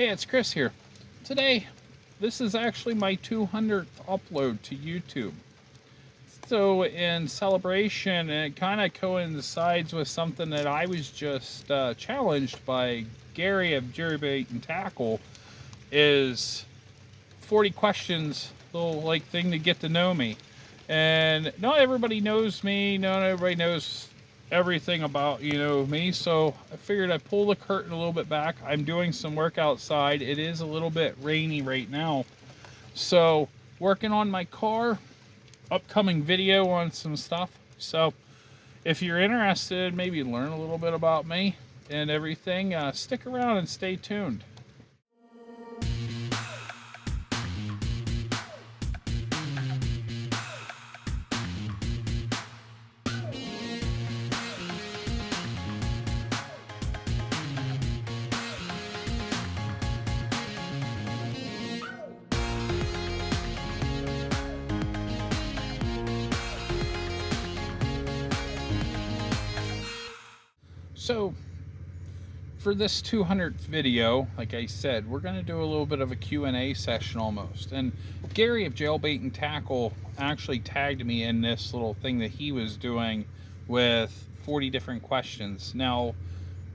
Hey, it's Chris here. Today, this is actually my 200th upload to YouTube. So, in celebration, and it kind of coincides with something that I was just challenged by Gary of Jerry Bait and Tackle, is 40 questions, little like thing to get to know me. And not everybody knows me, not everybody knows everything about me, so I figured I'd pull the curtain a little bit back. I'm doing some work outside. It is a little bit rainy right now, so working on my car, upcoming video on some stuff. So if you're interested, maybe learn a little bit about me and everything, stick around and stay tuned. So for this 200th video, like I said, we're going to do a little bit of a Q&A session almost. And Gary of Jailbait and Tackle actually tagged me in this little thing that he was doing with 40 different questions. Now,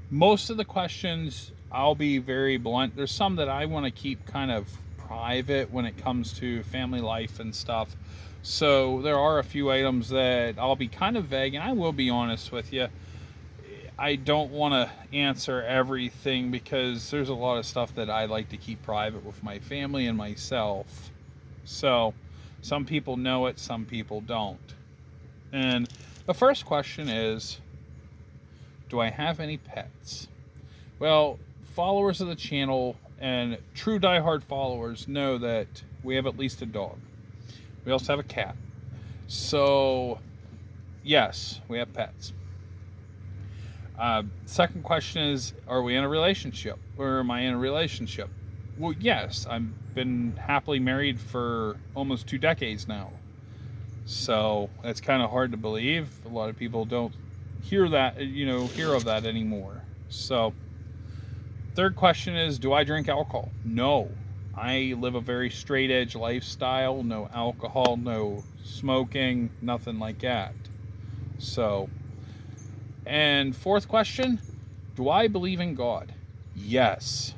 most of the questions, I'll be very blunt. There's some that I want to keep kind of private when it comes to family life and stuff. So there are a few items that I'll be kind of vague, and I will be honest with you. I don't want to answer everything because there's a lot of stuff that I like to keep private with my family and myself. So, some people know it, some people don't. And the first question is, do I have any pets? Well, followers of the channel and true diehard followers know that we have at least a dog. We also have a cat. So, yes, we have pets. Second question is, are we in a relationship? Or am I in a relationship? Well, yes, I've been happily married for almost 2 decades now. So that's kind of hard to believe. A lot of people don't hear that, hear of that anymore. So, third question is, do I drink alcohol? No. I live a very straight edge lifestyle. No alcohol, no smoking, nothing like that. So, and fourth question, do I believe in God? Yes,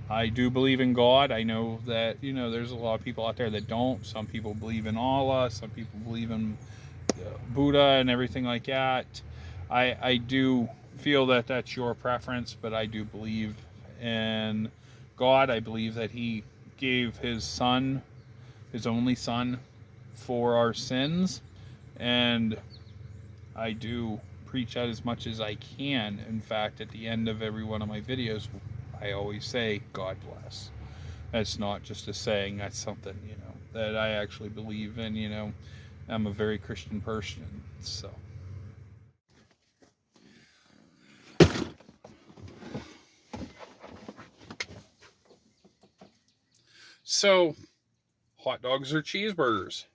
I do believe in God. I know that, there's a lot of people out there that don't. Some people believe in Allah. Some people believe in Buddha and everything like that. I do feel that that's your preference, but I do believe in God. I believe that He gave His Son, His only Son, for our sins. And I do preach that as much as I can. In fact, at the end of every one of my videos, I always say, God bless. That's not just a saying, that's something, that I actually believe in. I'm a very Christian person, so. So, hot dogs or cheeseburgers?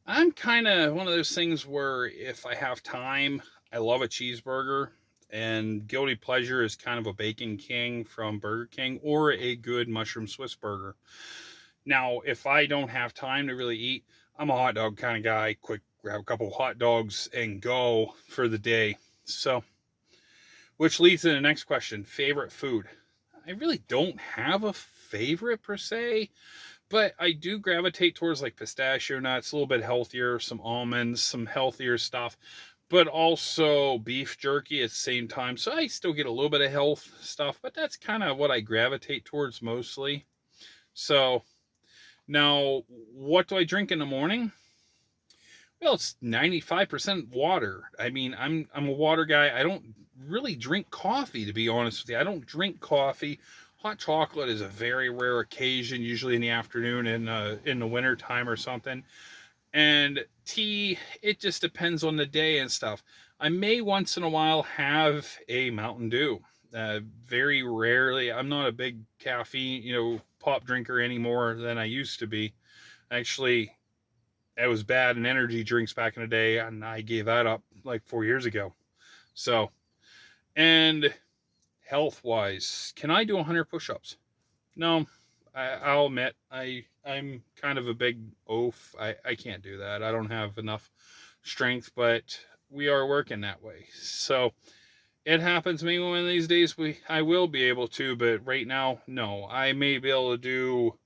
I'm kind of one of those things where if I have time, I love a cheeseburger, and guilty pleasure is kind of a Bacon King from Burger King or a good mushroom Swiss burger. Now, if I don't have time to really eat, I'm a hot dog kind of guy. Quick, grab a couple hot dogs and go for the day. So, which leads to the next question, favorite food. I really don't have a favorite per se, but I do gravitate towards like pistachio nuts, a little bit healthier, some almonds, some healthier stuff, but also beef jerky at the same time. So I still get a little bit of health stuff, but that's kind of what I gravitate towards mostly. So now, what do I drink in the morning? Well, it's 95% water. I mean, I'm a water guy. I don't really drink coffee, to be honest with you. I don't drink coffee. Hot chocolate is a very rare occasion, usually in the afternoon in the winter time or something. And tea, it just depends on the day and stuff. I may once in a while have a Mountain Dew. Very rarely. I'm not a big caffeine, pop drinker anymore than I used to be. Actually, I was bad in energy drinks back in the day, and I gave that up like 4 years ago. So, and health-wise, can I do 100 push-ups? No, I'll admit I'm kind of a big oaf. I can't do that. I don't have enough strength, but we are working that way. So it happens maybe one of these days I will be able to, but right now, no. I may be able to do,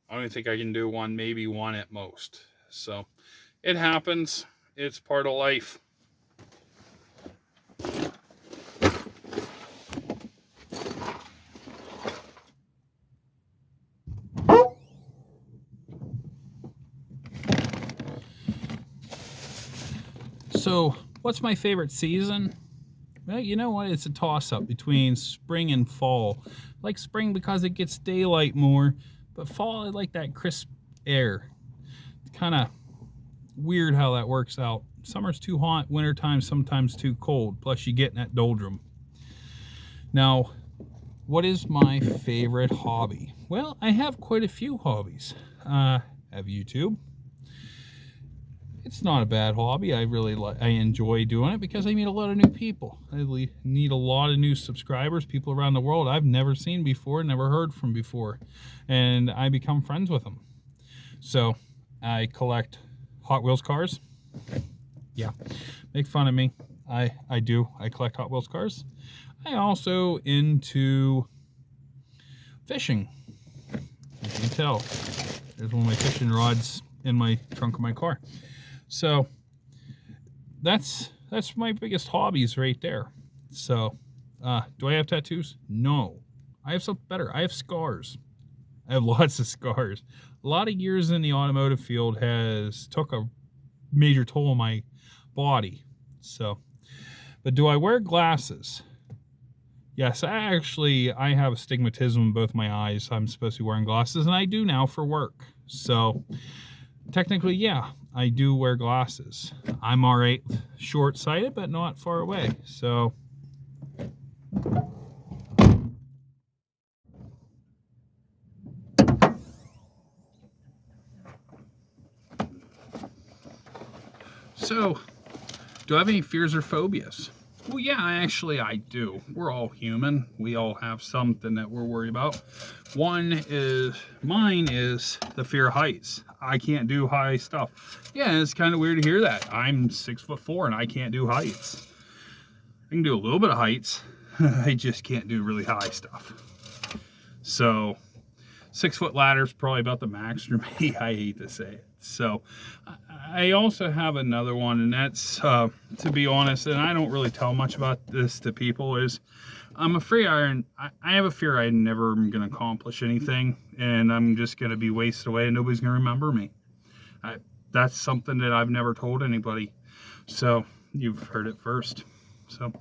I don't think I can do one, maybe one at most. So it happens. It's part of life. So, what's my favorite season? Well, you know what? It's a toss-up between spring and fall. I like spring because it gets daylight more, but fall, I like that crisp air. It's kind of weird how that works out. Summer's too hot, wintertime sometimes too cold, plus you get in that doldrum. Now, what is my favorite hobby? Well, I have quite a few hobbies. I have YouTube. It's not a bad hobby. I enjoy doing it because I meet a lot of new people. I meet a lot of new subscribers, people around the world I've never seen before, never heard from before, and I become friends with them. So I collect Hot Wheels cars. Yeah, make fun of me. I do. I collect Hot Wheels cars. I also into fishing. You can tell. There's one of my fishing rods in my trunk of my car. So that's my biggest hobbies right there. So do I have tattoos? No. I have something better. I have scars. I have lots of scars. A lot of years in the automotive field has took a major toll on my body. So, but do I wear glasses? Yes, I have astigmatism in both my eyes. I'm supposed to be wearing glasses, and I do now for work. So technically, yeah, I do wear glasses. I'm all right short-sighted, but not far away. So do I have any fears or phobias? Well, yeah, actually I do. We're all human. We all have something that we're worried about. Mine is the fear of heights. I can't do high stuff. Yeah, it's kind of weird to hear that. I'm 6'4" and I can't do heights. I can do a little bit of heights. I just can't do really high stuff. So 6-foot ladder is probably about the max for me. I hate to say it. So I also have another one, and that's to be honest, and I don't really tell much about this to people, is I'm afraid I have a fear I never am going to accomplish anything, and I'm just going to be wasted away and nobody's going to remember me. That's something that I've never told anybody. So you've heard it first. So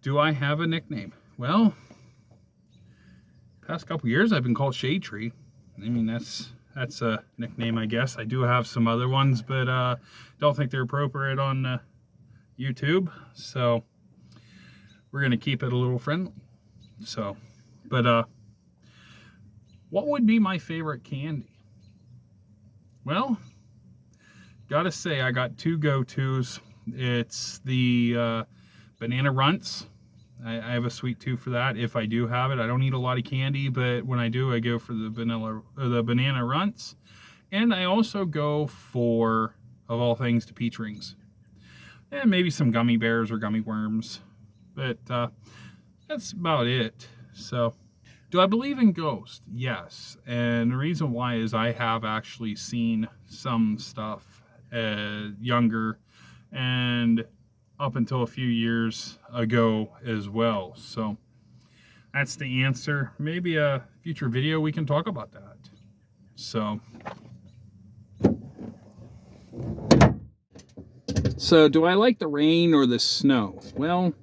do I have a nickname? Well, past couple years I've been called Shadetree. I mean, that's a nickname, I guess. I do have some other ones, but don't think they're appropriate on YouTube. So we're gonna keep it a little friendly. So, but what would be my favorite candy? Well, gotta say I got two go-tos. It's the banana runts. I have a sweet tooth for that. If I do have it, I don't eat a lot of candy, but when I do, I go for the banana runts, and I also go for, of all things, the peach rings, and maybe some gummy bears or gummy worms. But that's about it. So, do I believe in ghosts? Yes, and the reason why is I have actually seen some stuff younger, and up until a few years ago as well. So that's the answer. Maybe a future video we can talk about that. So do I like the rain or the snow? Well,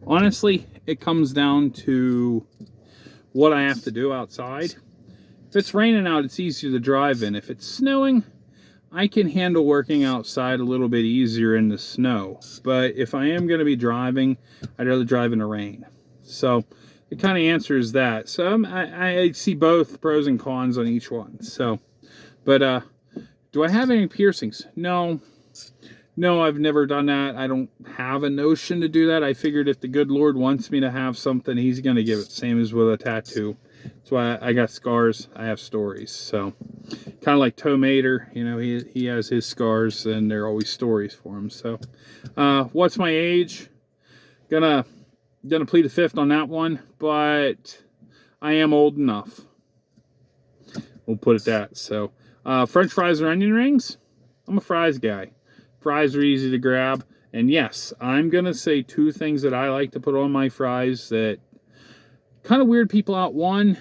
honestly, it comes down to what I have to do outside. If it's raining out, it's easier to drive in. If it's snowing, I can handle working outside a little bit easier in the snow. But if I am going to be driving, I'd rather drive in the rain. So it kind of answers that. So I see both pros and cons on each one. So, but do I have any piercings? No, No, I've never done that. I don't have a notion to do that. I figured if the good Lord wants me to have something, he's going to give it. Same as with a tattoo. That's why I got scars. I have stories. So kind of like Tomater, you know, he has his scars and there are always stories for him. So what's my age? Gonna plead the fifth on that one, but I am old enough. We'll put it that. So French fries or onion rings? I'm a fries guy. Fries are easy to grab. And yes, I'm going to say two things that I like to put on my fries that kind of weird people out. One,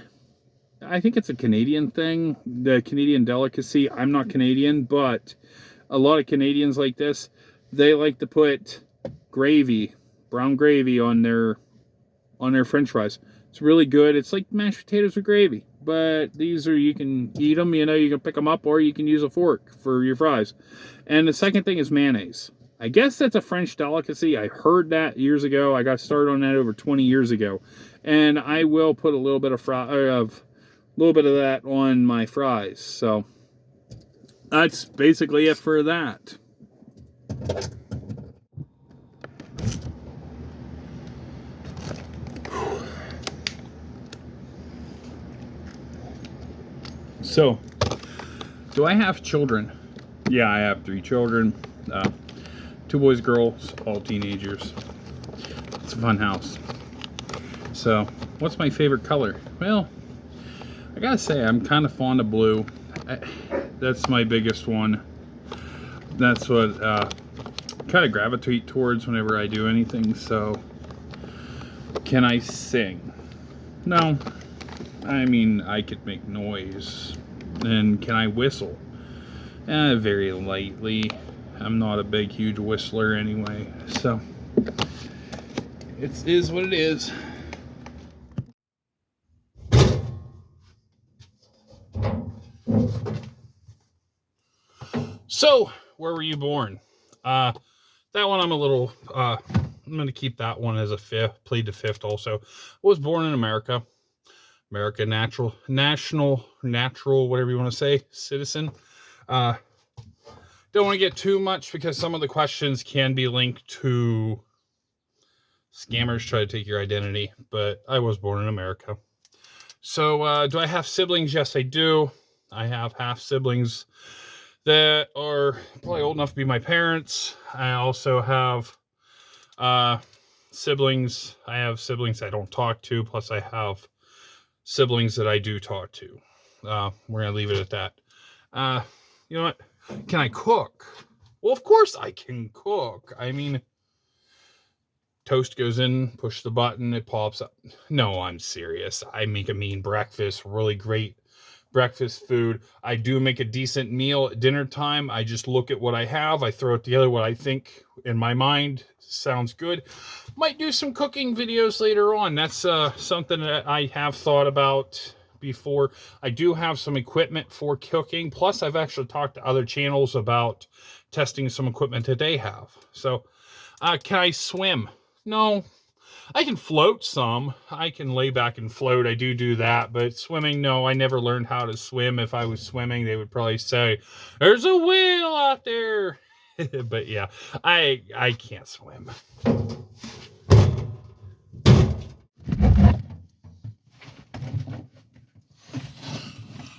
I think it's a Canadian thing, the Canadian delicacy. I'm not Canadian, but a lot of Canadians like this. They like to put gravy, brown gravy on their French fries. It's really good. It's like mashed potatoes with gravy. But these are, you can eat them, you know, you can pick them up or you can use a fork for your fries. And the second thing is mayonnaise. I guess that's a French delicacy. I heard that years ago. I got started on that over 20 years ago. And I will put a little bit of that on my fries. So that's basically it for that. So, do I have children? Yeah, I have 3 children. 2 boys, girls, all teenagers. It's a fun house. So, what's my favorite color? Well, I gotta say, I'm kind of fond of blue. That's my biggest one. That's what kind of gravitate towards whenever I do anything. So, can I sing? No. I mean, I could make noise. And can I whistle? Very lightly. I'm not a big, huge whistler anyway. So, it is what it is. So, where were you born? That one I'm a little, I'm going to keep that one as a fifth, plead the fifth also. I was born in America. America, national, whatever you want to say, citizen. Don't want to get too much because some of the questions can be linked to scammers try to take your identity, but I was born in America. So, do I have siblings? Yes, I do. I have half siblings that are probably old enough to be my parents. I also have siblings. I have siblings I don't talk to, plus I have siblings that I do talk to. We're going to leave it at that. You know what? Can I cook? Well, of course I can cook. I mean, toast goes in, push the button, it pops up. No, I'm serious. I make a mean breakfast, really great breakfast food. I do make a decent meal at dinner time. I just look at what I have. I throw it together, what I think in my mind sounds good. Might do some cooking videos later on. That's something that I have thought about before. I do have some equipment for cooking. Plus, I've actually talked to other channels about testing some equipment that they have. So, can I swim? No. I can float some. I can lay back and float. I do that. But swimming, no. I never learned how to swim. If I was swimming, they would probably say, "There's a whale out there." But yeah, I can't swim.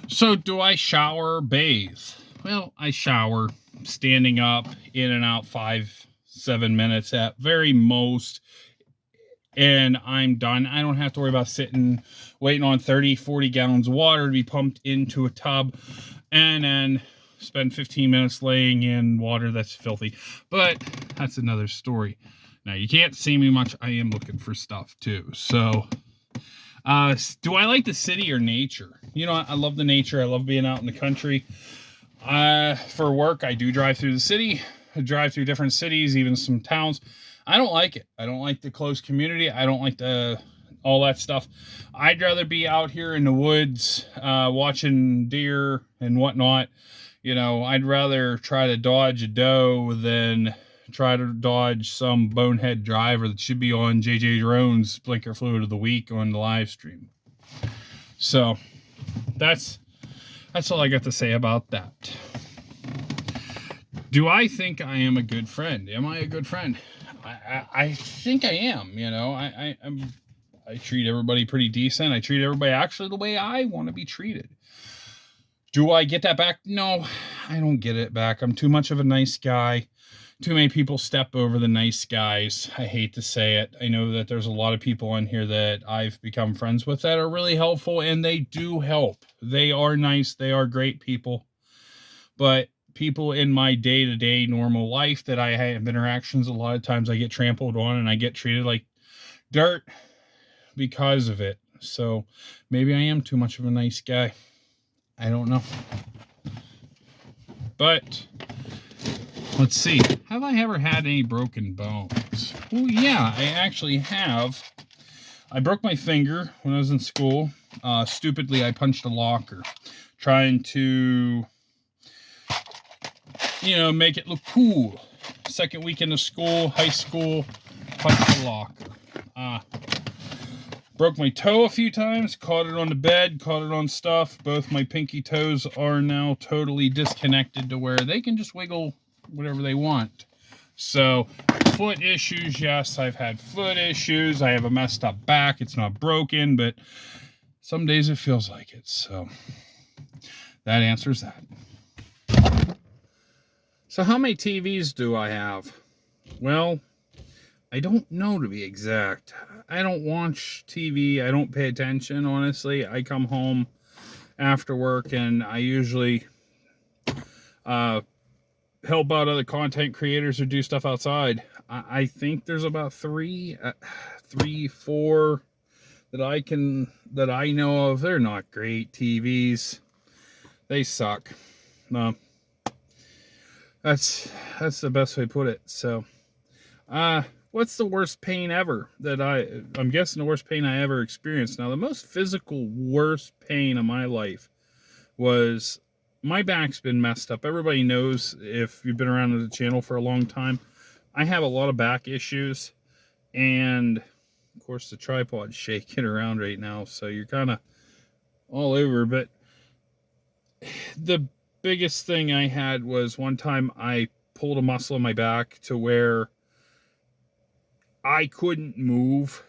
So, do I shower or bathe? Well, I shower standing up, in and out 5-7 minutes at very most. And I'm done. I don't have to worry about sitting, waiting on 30-40 gallons of water to be pumped into a tub and then spend 15 minutes laying in water that's filthy. But that's another story. Now, you can't see me much. I am looking for stuff too. So, do I like the city or nature? You know, I love the nature. I love being out in the country. For work, I do drive through the city. I drive through different cities, even some towns. I don't like it. I don't like the close community. I don't like all that stuff. I'd rather be out here in the woods, watching deer and whatnot. You know, I'd rather try to dodge a doe than try to dodge some bonehead driver that should be on JJ Drone's Blinker Fluid of the Week on the live stream. So, that's all I got to say about that. Do I think I am a good friend? Am I a good friend? I think I am. You know, I treat everybody pretty decent. I treat everybody actually the way I want to be treated. Do I get that back? No, I don't get it back. I'm too much of a nice guy. Too many people step over the nice guys. I hate to say it. I know that there's a lot of people on here that I've become friends with that are really helpful, and they do help. They are nice. They are great people. But people in my day-to-day normal life that I have interactions, a lot of times I get trampled on and I get treated like dirt because of it. So maybe I am too much of a nice guy. I don't know. But let's see. Have I ever had any broken bones? Well, yeah, I actually have. I broke my finger when I was in school. Stupidly, I punched a locker, trying to, make it look cool. Second weekend of school, high school, punched a locker. Broke my toe a few times, caught it on the bed, caught it on stuff. Both my pinky toes are now totally disconnected to where they can just wiggle whatever they want. So, foot issues, yes, I've had foot issues. I have a messed up back. It's not broken, but some days it feels like it. So, that answers that. So, how many TVs do I have? Well, I don't know, to be exact. I don't watch TV. I don't pay attention, honestly. I come home after work and I usually help out other content creators or do stuff outside. I think there's about three, 4 that I know of. They're not great TVs. They suck. That's the best way to put it. So, what's the worst pain ever that I'm guessing the worst pain I ever experienced. Now, the most physical worst pain of my life was my back's been messed up. Everybody knows, if you've been around the channel for a long time, I have a lot of back issues, and of course the tripod's shaking around right now, so you're kind of all over. But the biggest thing I had was one time I pulled a muscle in my back to where I couldn't move.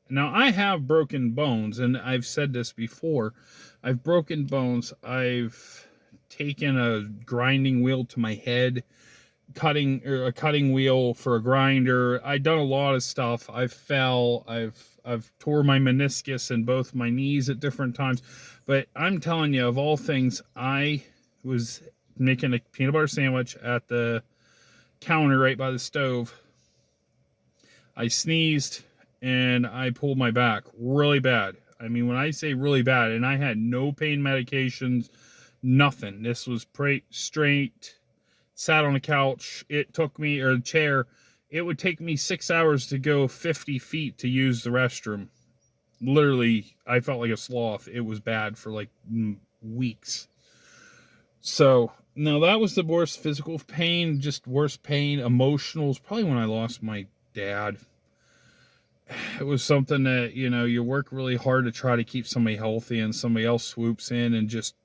Now, I have broken bones, and I've said this before. I've broken bones. I've taken a grinding wheel to my head, a cutting wheel for a grinder. I've done a lot of stuff. I fell. I've tore my meniscus in both my knees at different times. But I'm telling you, of all things, I was making a peanut butter sandwich at the counter right by the stove. I sneezed and I pulled my back really bad. I mean, when I say really bad, and I had no pain medications, nothing. This was straight, sat on a couch. It took me, or a chair, it would take me 6 hours to go 50 feet to use the restroom. Literally, I felt like a sloth. It was bad for like weeks. So, now that was the worst physical pain, just worst pain. Emotional was probably when I lost my dad. It was something that, you work really hard to try to keep somebody healthy, and somebody else swoops in and just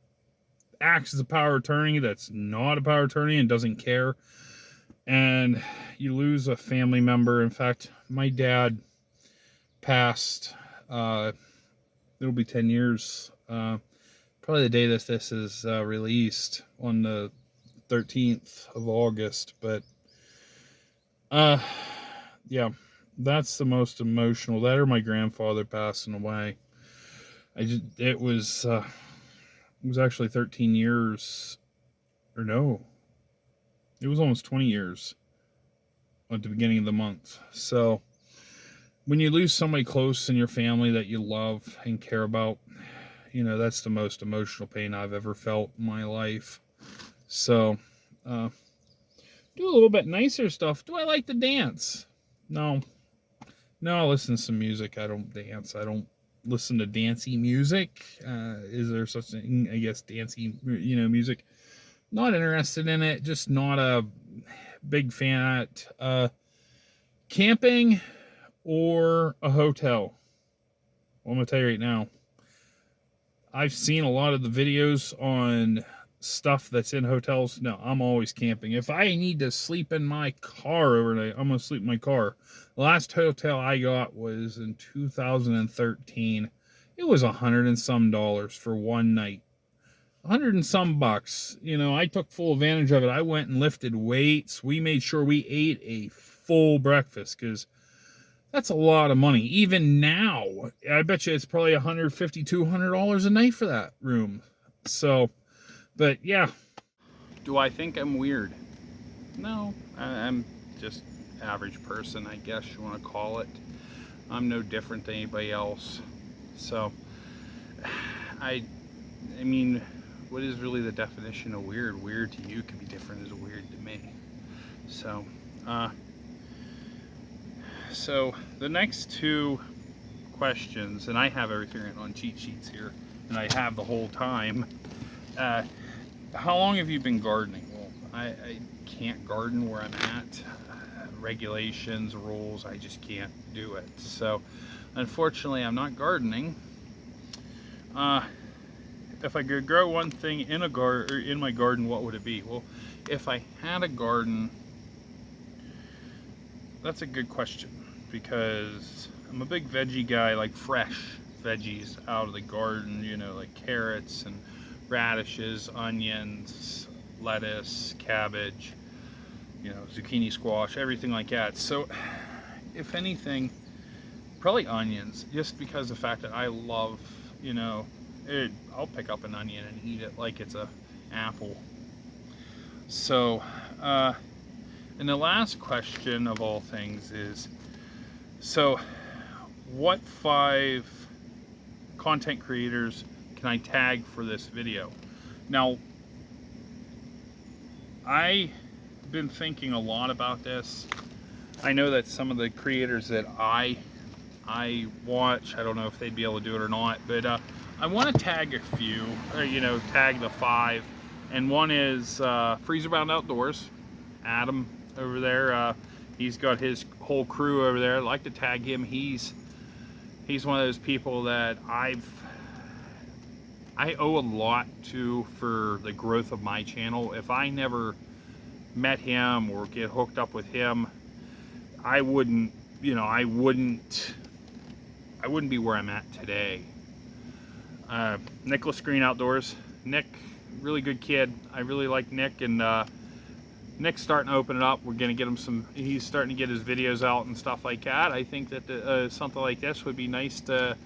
acts as a power of attorney that's not a power of attorney and doesn't care. And you lose a family member. In fact, my dad passed, it'll be 10 years, probably the day that this is released, on the 13th of August. But, yeah, that's the most emotional. That or my grandfather passing away. It was actually 13 years, or no, it was almost 20 years at the beginning of the month. So when you lose somebody close in your family that you love and care about, that's the most emotional pain I've ever felt in my life. So, do a little bit nicer stuff. Do I like to dance? No, I listen to some music. I don't dance. I don't listen to dancey music. Is there such thing? I guess dancey, music. Not interested in it. Just not a big fan at camping or a hotel. Well, I'm gonna tell you right now, I've seen a lot of the videos on stuff that's in hotels, no, I'm always camping. If I need to sleep in my car overnight, I'm gonna sleep in my car. The last hotel I got was in 2013. It was $100 and some for one night. $100 and some bucks. You know, I took full advantage of it. I went and lifted weights. We made sure we ate a full breakfast because that's a lot of money. Even now, I bet you it's probably $150, $200 a night for that room. So, but yeah. Do I think I'm weird? No, I'm just average person, I guess you want to call it. I'm no different than anybody else. So, I mean, what is really the definition of weird? Weird to you could be different as weird to me. So, so the next two questions, and I have everything on cheat sheets here, and I have the whole time. How long have you been gardening? Well, I can't garden where I'm at. Regulations, rules, I just can't do it. So, unfortunately, I'm not gardening. If I could grow one thing in in my garden, what would it be? Well, if I had a garden, that's a good question, because I'm a big veggie guy, like fresh veggies out of the garden, you know, like carrots and radishes, onions, lettuce, cabbage, you know, zucchini, squash, everything like that. So if anything, probably onions, just because of the fact that I love, you know, I'll pick up an onion and eat it like it's a apple. So, and the last question of all things is, so what 5 content creators can I tag for this video? Now, I've been thinking a lot about this. I know that some of the creators that I watch, I don't know if they'd be able to do it or not, but I want to tag a few, you know, tag the 5. And one is Freezer Bound Outdoors, Adam over there. He's got his whole crew over there. I'd like to tag him. He's one of those people that I owe a lot to for the growth of my channel. If I never met him or get hooked up with him, I wouldn't, you know, I wouldn't be where I'm at today. Nicholas Green Outdoors. Nick, really good kid. I really like Nick, and Nick's starting to open it up. We're gonna get him some, he's starting to get his videos out and stuff like that. I think that something like this would be nice to,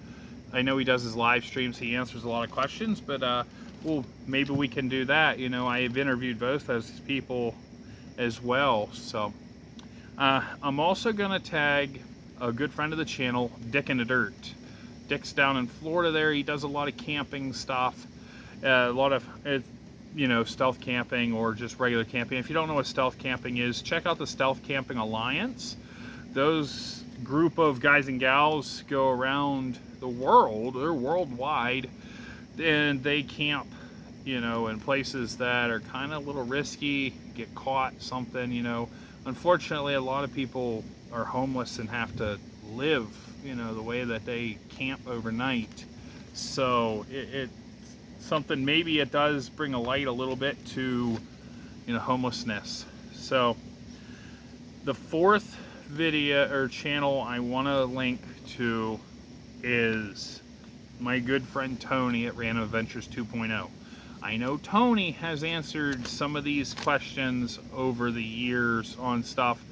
I know he does his live streams, he answers a lot of questions, but well, maybe we can do that. You know, I've interviewed both those people as well. So I'm also gonna tag a good friend of the channel, Dick in the Dirt. Dick's down in Florida there. He does a lot of camping stuff, a lot of, you know, stealth camping or just regular camping. If you don't know what stealth camping is, check out the Stealth Camping Alliance. Those group of guys and gals go around the world, they're worldwide, and they camp, you know, in places that are kind of a little risky, get caught, something, you know. Unfortunately, a lot of people are homeless and have to live, you know, the way that they camp overnight. So it's something, maybe it does bring a light a little bit to, you know, homelessness. So the 4th video or channel I want to link to is my good friend Tony at Random Adventures 2.0. I know Tony has answered some of these questions over the years on stuff,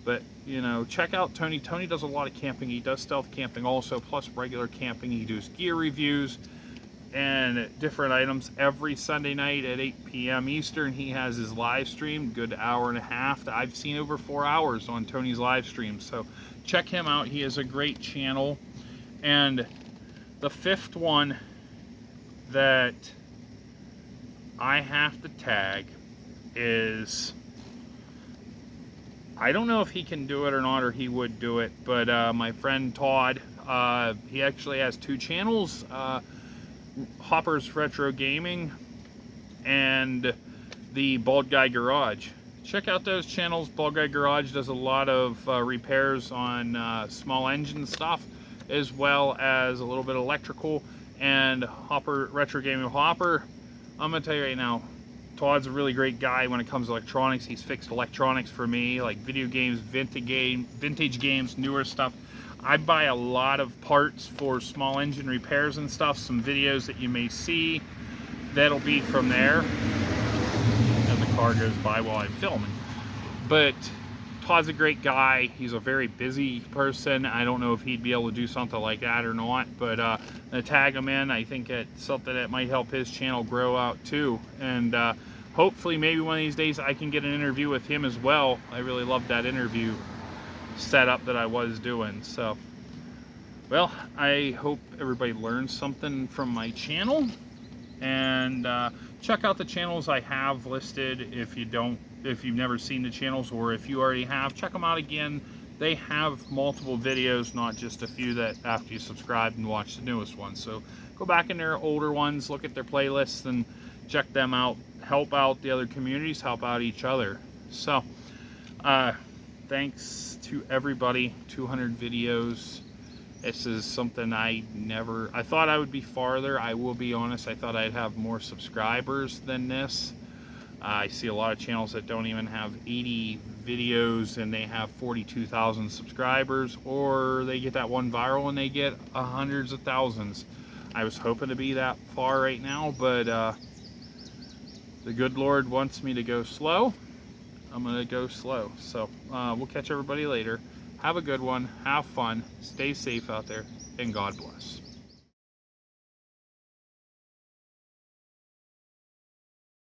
but, you know, check out Tony. Tony does a lot of camping. He does stealth camping also, plus regular camping. He does gear reviews and different items every Sunday night at 8 p.m. Eastern. He has his live stream, good hour and a half. I've seen over 4 hours on Tony's live stream. So check him out. He has a great channel. And the 5th one that I have to tag is, I don't know if he can do it or not, or he would do it, but my friend Todd, he actually has 2 channels, Hopper's Retro Gaming and the Bald Guy Garage. Check out those channels. Bald Guy Garage does a lot of repairs on small engine stuff, as well as a little bit of electrical. And Hopper Retro Gaming Hopper, I'm gonna tell you right now, Todd's a really great guy when it comes to electronics. He's fixed electronics for me, like video games, vintage games, newer stuff. I buy a lot of parts for small engine repairs and stuff. Some videos that you may see, that'll be from there. And the car goes by while I'm filming. But Todd's a great guy. He's a very busy person. I don't know if he'd be able to do something like that or not, but to tag him in, I think it's something that might help his channel grow out too. And hopefully maybe one of these days I can get an interview with him as well. I really loved that interview setup that I was doing. So, well, I hope everybody learns something from my channel. And check out the channels I have listed if you've never seen the channels, or if you already have, check them out again. They have multiple videos, not just a few that after you subscribe and watch the newest ones. So go back in their older ones, look at their playlists and check them out. Help out the other communities, help out each other. So thanks to everybody. 200 videos. This is something I thought I would be farther. I will be honest, I thought I'd have more subscribers than this. I see a lot of channels that don't even have 80 videos and they have 42,000 subscribers, or they get that one viral and they get hundreds of thousands. I was hoping to be that far right now, but the good Lord wants me to go slow. I'm gonna go slow. So we'll catch everybody later. Have a good one, have fun, stay safe out there, and God bless.